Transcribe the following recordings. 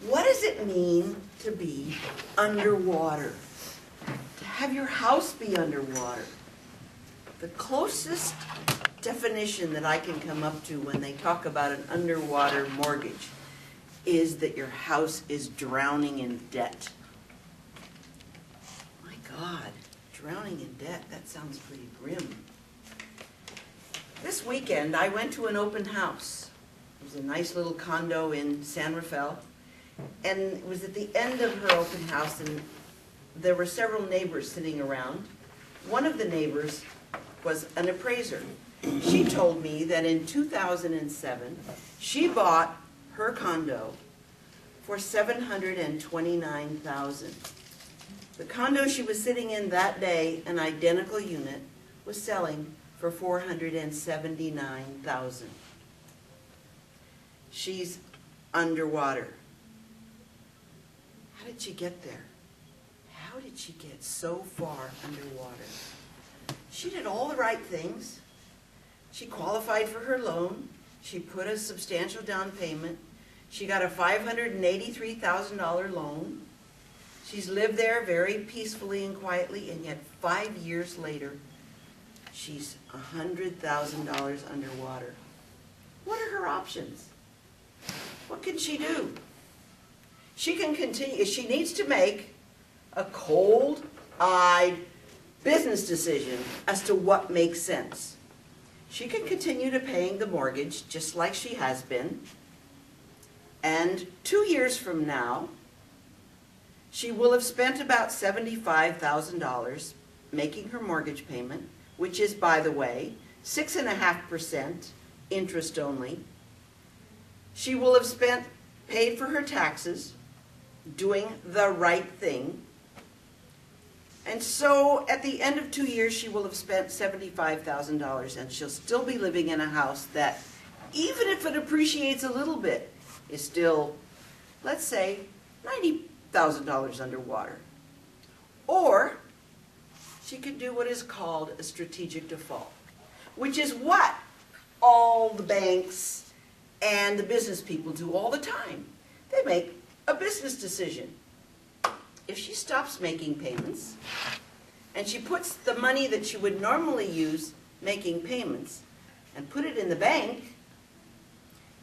What does it mean to be underwater? To have your house be underwater? The closest definition that I can come up to when they talk about an underwater mortgage is that your house is drowning in debt. My God, drowning in debt, that sounds pretty grim. This weekend, I went to an open house. It was a nice little condo in San Rafael, and it was at the end of her open house, and there were several neighbors sitting around. One of the neighbors was an appraiser. She told me that in 2007, she bought her condo for $729,000. The condo she was sitting in that day, an identical unit, was selling for $479,000. She's underwater. How did she get there? How did she get so far underwater? She did all the right things. She qualified for her loan. She put a substantial down payment. She got a $583,000 loan. She's lived there very peacefully and quietly, and yet 5 years later, she's $100,000 underwater. What are her options? What can she do? She can continue. She needs to make a cold-eyed business decision as to what makes sense. She can continue to paying the mortgage just like she has been, and 2 years from now, she will have spent about $75,000 making her mortgage payment, which is, by the way, 6.5% interest only. She will have paid for her taxes, doing the right thing. And so at the end of 2 years, she will have spent $75,000, and she'll still be living in a house that, even if it appreciates a little bit, is still, let's say, $90,000 underwater. Or she could do what is called a strategic default, which is what all the banks and the business people do all the time. They make a business decision. If she stops making payments, and she puts the money that she would normally use making payments and put it in the bank,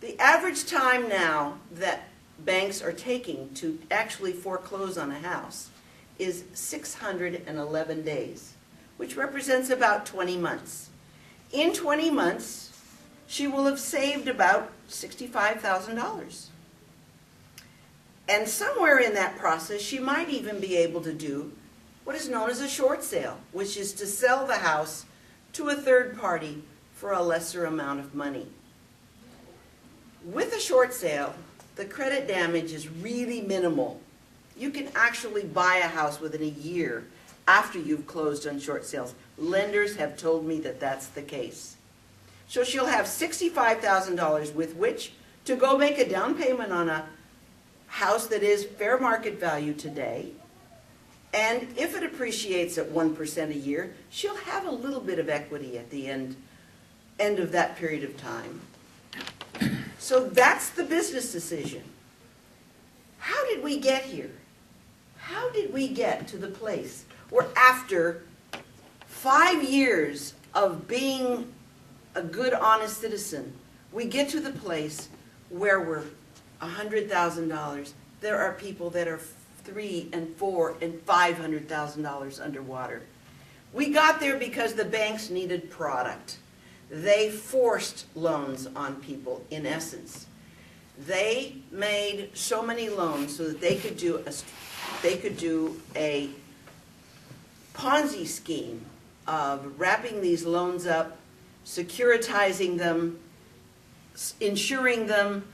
the average time now that banks are taking to actually foreclose on a house is 611 days, which represents about 20 months. In 20 months, she will have saved about $65,000. And somewhere in that process, she might even be able to do what is known as a short sale, which is to sell the house to a third party for a lesser amount of money. With a short sale, the credit damage is really minimal. You can actually buy a house within a year after you've closed on short sales. Lenders have told me that that's the case. So she'll have $65,000 with which to go make a down payment on a house that is fair market value today. And if it appreciates at 1% a year, she'll have a little bit of equity at the end of that period of time. So that's the business decision. How did we get here? How did we get to the place where after 5 years of being a good, honest citizen, we get to the place where we're $100,000. There are people that are $300,000 and $400,000 and $500,000 underwater. We got there because the banks needed product. They forced loans on people, in essence. They made so many loans so that they could do a Ponzi scheme of wrapping these loans up, securitizing them, insuring them,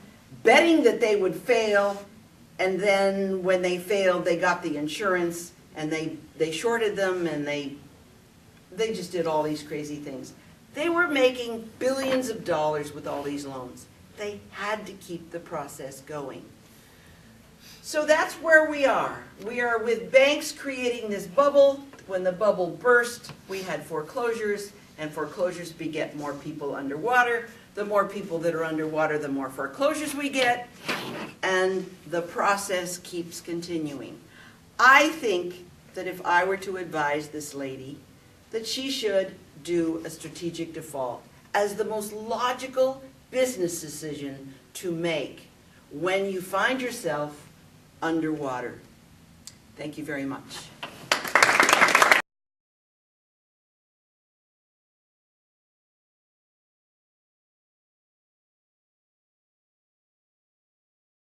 betting that they would fail, and then when they failed, they got the insurance, and they shorted them, and they just did all these crazy things. They were making billions of dollars with all these loans. They had to keep the process going. So that's where we are. We are with banks creating this bubble. When the bubble burst, we had foreclosures, and foreclosures beget more people underwater. the more people that are underwater, the more foreclosures we get, and the process keeps continuing. I think that if I were to advise this lady, that she should do a strategic default as the most logical business decision to make when you find yourself underwater. Thank you very much.